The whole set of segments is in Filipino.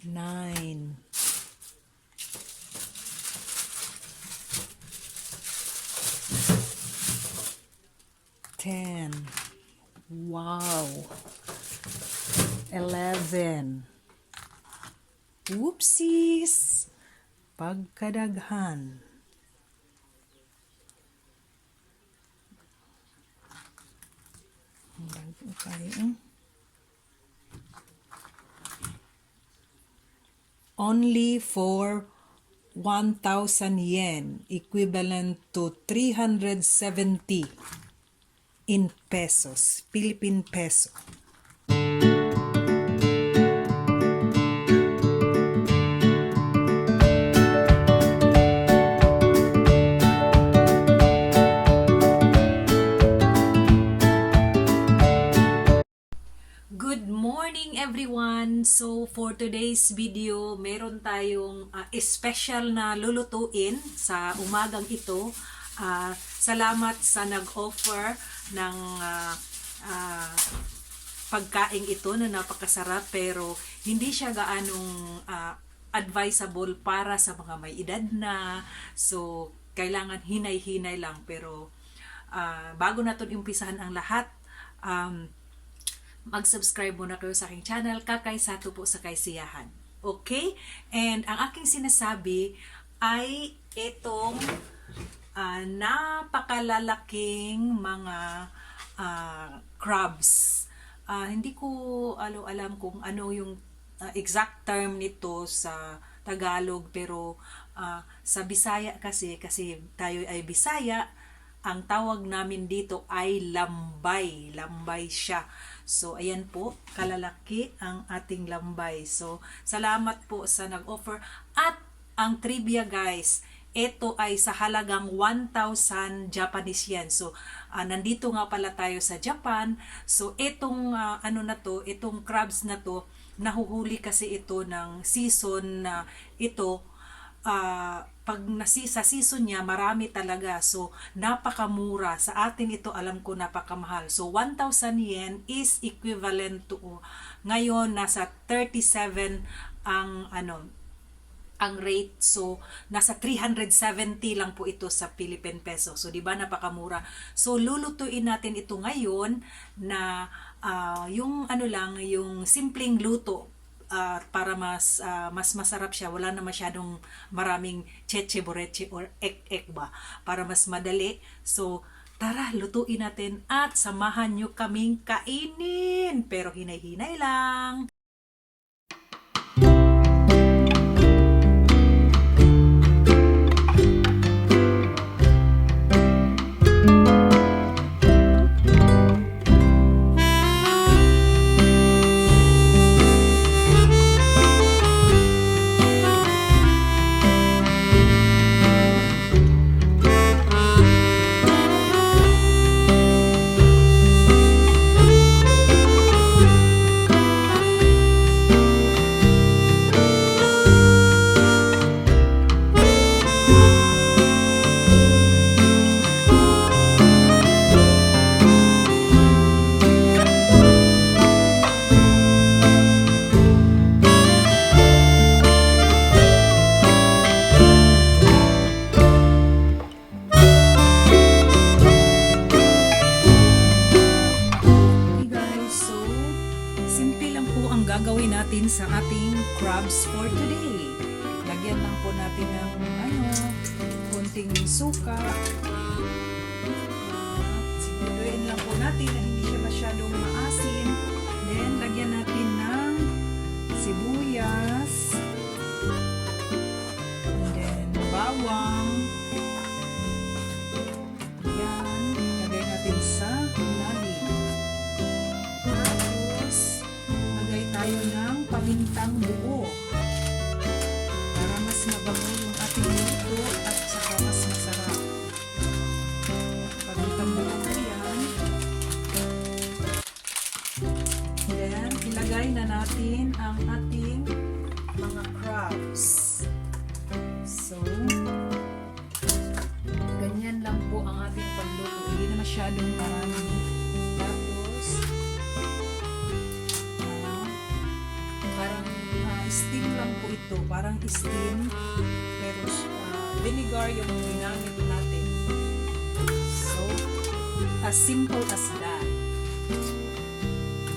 9, 10. Wow. 11. Whoopsies. Pagkadaghan. Okay. Only for 1,000 yen, equivalent to 370 in pesos, Philippine peso. Good morning everyone! So for today's video, meron tayong special na lulutuin sa umagang ito. Salamat sa nag-offer ng pagkain ito na napakasarap, pero hindi siya gaanong advisable para sa mga may edad na. So kailangan hinay-hinay lang, pero bago natin umpisahan ang lahat, mag-subscribe muna kayo sa aking channel, Kakay Sato po sa Kaysiyahan. Okay? And ang aking sinasabi ay itong napakalalaking mga crabs. Hindi ko alam kung ano yung exact term nito sa Tagalog, pero sa Bisaya kasi tayo ay Bisaya, ang tawag namin dito ay lambay. Lambay siya. So, ayan po, kalalaki ang ating lambay. So, salamat po sa nag-offer. At ang trivia guys, ito ay sa halagang 1,000 Japanese yen. So, nandito nga pala tayo sa Japan. So, itong itong crabs na to, nahuhuli kasi ito ng season na ito. Pag sa season niya, marami talaga. So, napakamura. Sa atin ito, alam ko, napakamahal. So, 1,000 yen is equivalent to, ngayon, nasa 37 ang rate. So, nasa 370 lang po ito sa Philippine peso. So, di ba, napakamura. So, lulutuin natin ito ngayon na yung yung simpleng luto. Para mas masarap siya, wala na masyadong maraming cheche boreche or ek ba, para mas madali. So tara, lutuin natin at samahan nyo kaming kainin, pero hinay-hinay lang. Gagawin natin sa ating crabs for today. Lagyan lang po natin ng konting suka. Siguraduhin lang po natin na hindi siya masyadong maasin. Then lagyan natin ng sibuyas. And then bawang. Yan, lagay natin sa ilalim. Tayo ng pamintang buo para mas mabango yung ating luto at saka mas masarap. Pamintang buo po yan. Then, ilagay na natin ang ating mga crabs. So, ganyan lang po ang ating pagluto. Hindi na masyadong marami. Tapos, steam lang po ito. Parang steam. Pero vinegar yung ginamit natin. So, as simple as that.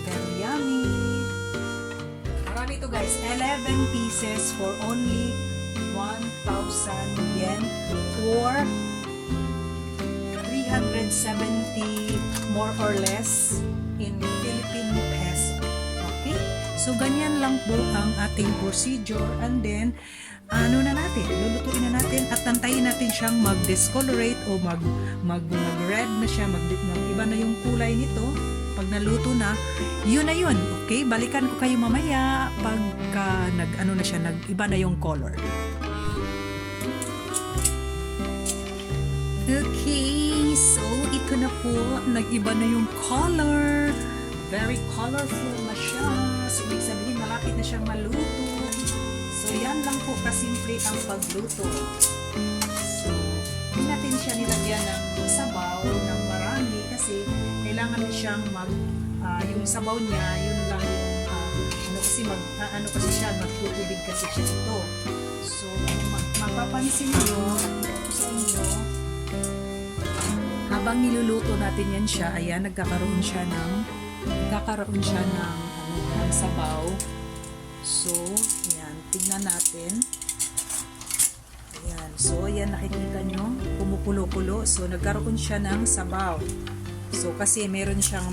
Pero yummy. Marami ito guys. 11 pieces for only 1,000 yen or 370 more or less in Philippine peso. Okay? So, ganyan lang po ang ating procedure. And then, lulutuin na natin at tantayin natin siyang mag-discolorate o mag-red na siya, mag-iba na yung kulay nito. Pag naluto na, yun na yun. Okay? Balikan ko kayo mamaya pagka nag-iba na yung color. Okay, so ito na po, nag-iba na yung color. Very colorful na siya. So, ibig sabihin, malapit na siyang maluto. So, yan lang po kasimple ang pagluto. So, hindi natin siya nilagyan ng sabaw ng marami kasi kailangan na siyang yung sabaw niya, yun lang yung, kasi siya, magtutubig kasi siya ito. So, mapapansin nyo, sa inyo, habang niluluto natin yan siya, ayan, nagkakaroon siya ng sabaw. So, ayan, tignan natin. Ayan, so ayan, nakikita nyo, kumukulo-kulo. So, nagkaroon siya ng sabaw. So, kasi meron siyang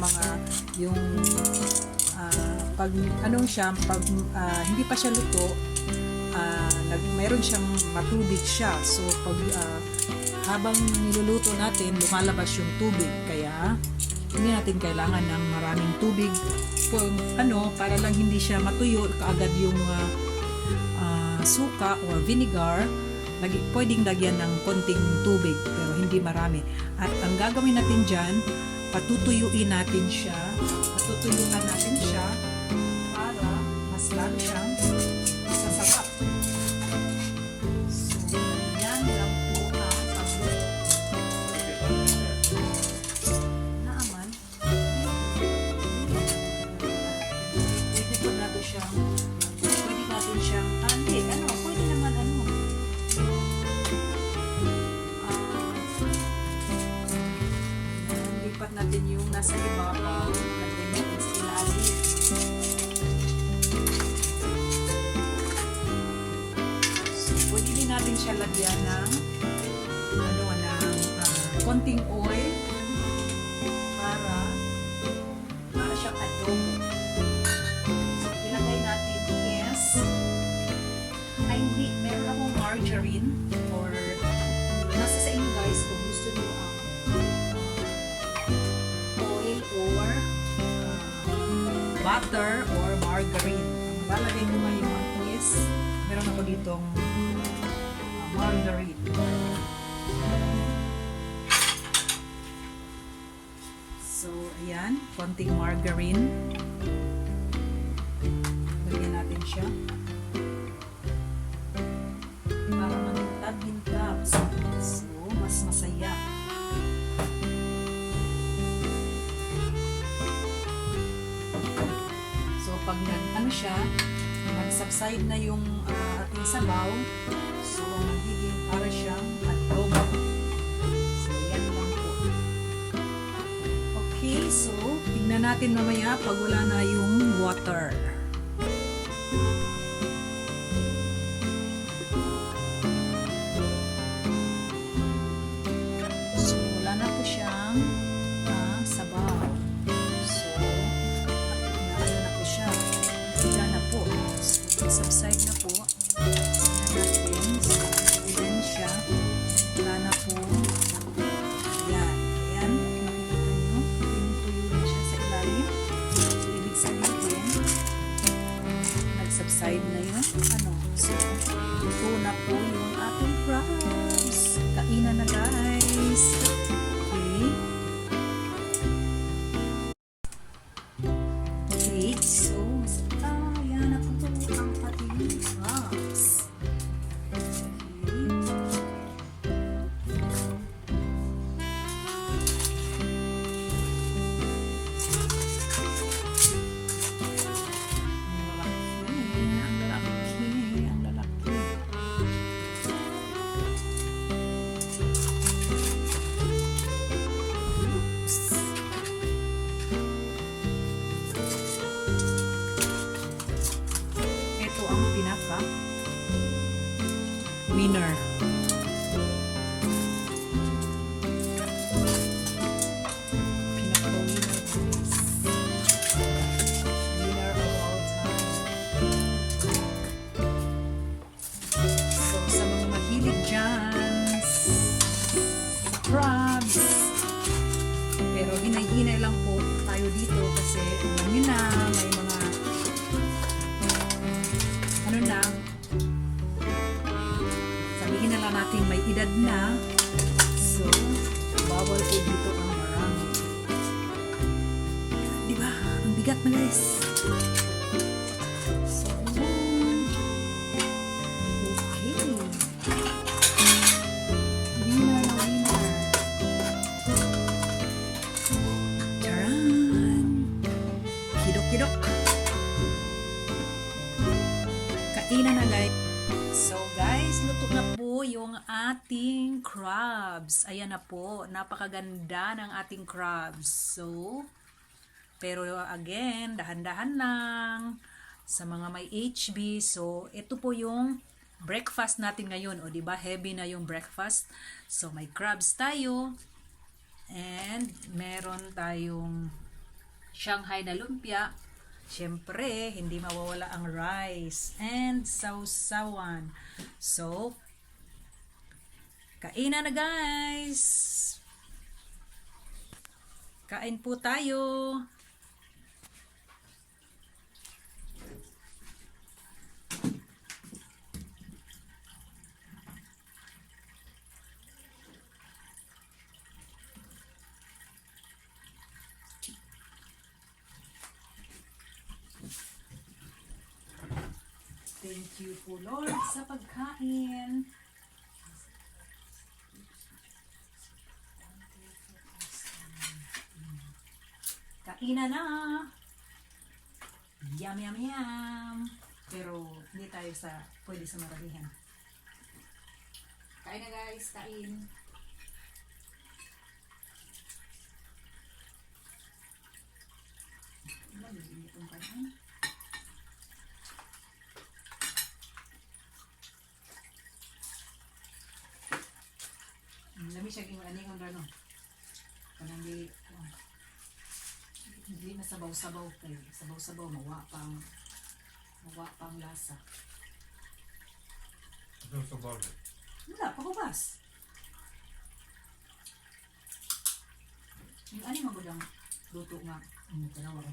hindi pa siya luto, meron siyang matubig siya. So, habang niluluto natin, lumalabas yung tubig. Kaya, hindi natin kailangan ng maraming tubig. Para lang hindi siya matuyo kaagad yung suka or vinegar. Pwedeng lagyan ng konting tubig, pero hindi marami. At ang gagawin natin dyan, patutuyuin natin siya para mas lalo siyang sasarap. So, yan lang po ang pagluto. Naaman. Pwede natin siyang lipat natin yung nasa ibabaw, natin natin sa ilalim. So, pwede din natin siya lagyan ng konting oil para siyang adobo. So, ilagay natin hindi, meron akong margarine or nasa sa inyo guys kung gusto nyo oil or butter or margarine. Ang lalagay ko ngayon is meron ako ditong margarine. So, ayan, konting margarine. Lagyan natin siya para manintag-hintag. So, mas masaya. So, pag nag-subside na yung ating sabaw, so, magiging para siyang adobo. So, yan lang po. Okay, so, tignan natin mamaya pag wala na yung water. Subside na po. Natin. So, then siya. Wala na po. Ayan. Ayan. Makikita nyo. Pinutuyo na siya sa ilalim. So, ibig sabihin, nag-subside na yun. So, ito na po yung ating crabs. Kainan na guys. Okay. Okay. So, Winner. Pinaka-winner guys. Winner of all time. So, sa mga mahilig dyan sa crabs, pero hinay-hinay lang po tayo dito kasi alam nyo na, may mga ano na, sabihin na lang natin may edad na, so bawal po dito ang marami. Diba? Ang bigat na guys. So, okay. Winner na winner. Charan! Kidok-kidok. Kainan na guys. So guys, luto na po yung ating crabs. Ayan na po, napakaganda ng ating crabs. So, pero again, dahan-dahan lang sa mga may HB. So, ito po yung breakfast natin ngayon. O, diba? Heavy na yung breakfast. So, may crabs tayo. And, meron tayong Shanghai na lumpia. Siyempre, hindi mawawala ang rice and sausawan. So, kainan na guys! Kain po tayo! Thank you po Lord sa pagkain. Kainan na. Yum, yum, yum. Pero hindi tayo pwede sa maramihan. Kain na guys, kain. Ano, itong kain? Lami siya yung aning ang rano. Kanang hindi na sabaw-sabaw kayo. Sabaw-sabaw, mawa pang lasa. Ano sabaw na? Wala, pagubas. Yung aning magudang luto nga, tanawa ko.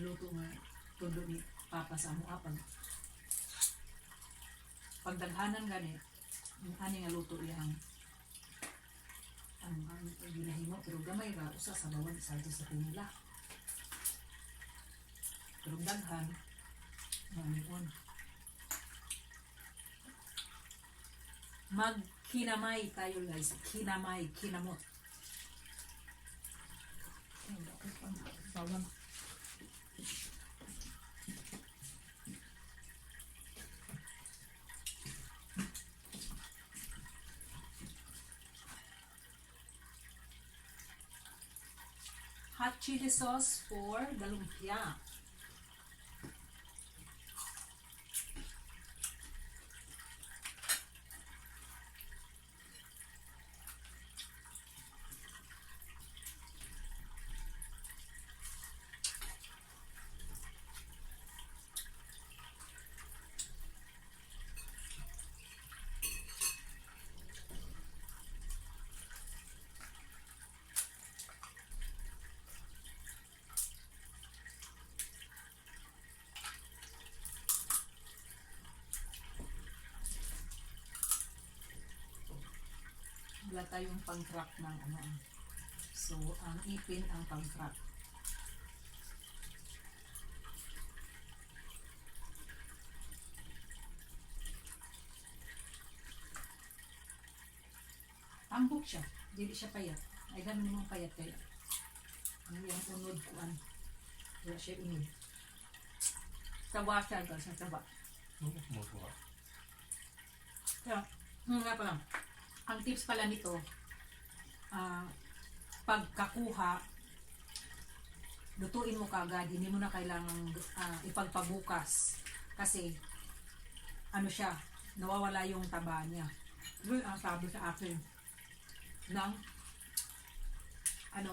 Luto nga, tundo ni Papa sa among apag. Pagdaghanan gani, yung aning nga luto yang ang ginahimo, pero gamay ra usa sa bawang sa pinila. Pero daghan ngayon. Magkinamay tayo guys, kinamot. Bawang. Hot chili sauce for the lumpia. Wala tayong pang-crack ng ano. So, ang ipin ang pang-crack. Ambok siya. Dili siya payat. Ay, ganun naman payat kaya. Ang yung unod kuan. Wala siya inid. Tawa siya ito. Sa tawa. Matuwa. Kaya, nga pa lang. Ang tips pala nito, pagkakuha, lutuin mo kagad, hindi mo na kailangang ipagpabukas. Kasi, ano siya, nawawala yung taba niya. Yun ang sabi sa akin ng ano,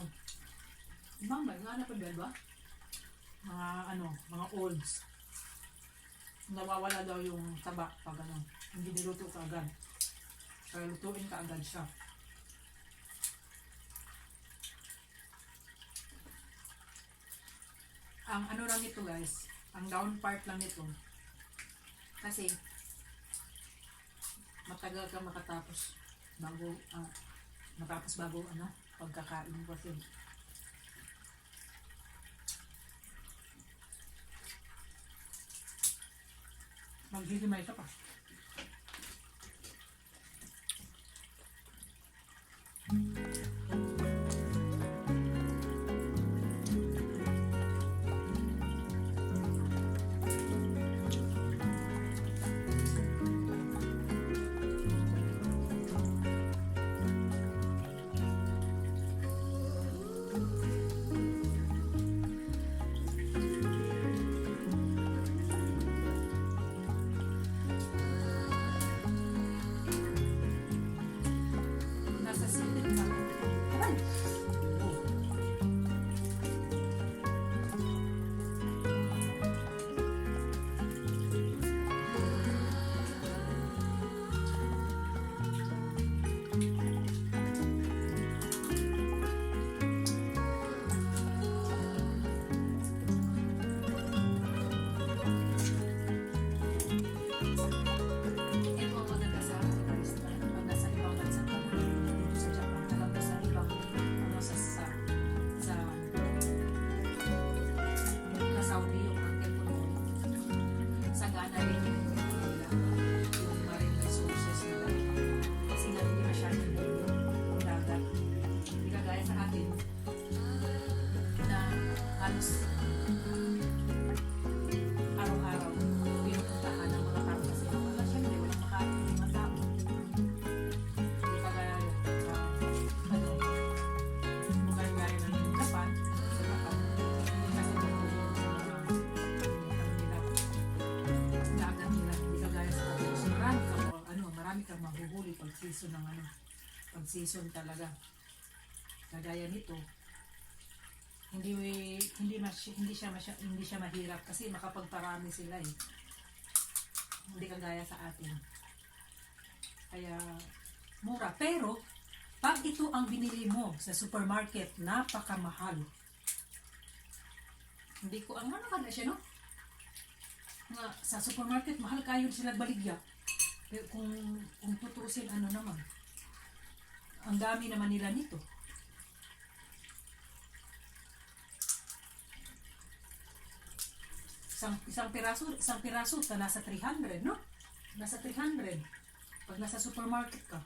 mama, nga na pa ba? Mga olds. Nawawala daw yung taba pag ano, hindi niluto ka agad. Kaya lutuin ka agad siya. Ang ano lang nito guys, ang down part lang nito. Kasi matagal ka makatapos bago ano, pagkakain mo kasi. Maghihimay ka pa. Nasa silid pa. Aray! Oh. Ito ang maganda sa barista. Pag nasa ibang bansa ka, dito sa Japan, alam mo sa ibang, ano, sa Saudi, yung uncle ko noon, sagana rin yung nila, yung marine resources nila. Kasi nga hindi masyadong yung dagat. Hindi kagaya sa atin, na halos araw-araw pinupuntahan ng mga tao kasi wala syempre walang makain ng mga tao. Hindi kagaya sa ano, lugar gaya ng Japan, sa Japan, hindi kasi dagat nila, hindi kagaya sa atin. So, marami kang mahuhuli pag season ng ano, pag season talaga. Kagaya nito, hindi siya mahirap kasi makapagparami sila eh. Hindi kagaya sa atin. Kaya mura. Pero pag ito ang binili mo sa supermarket, napakamahal. Hindi ko ang ano kada siya, no? Nga sa supermarket mahal kayo sila baligya. Pero kung tutuusin ano naman, ang dami naman nila nito. Isang piraso ta nasa 300, no? Nasa 300 pag nasa supermarket ka.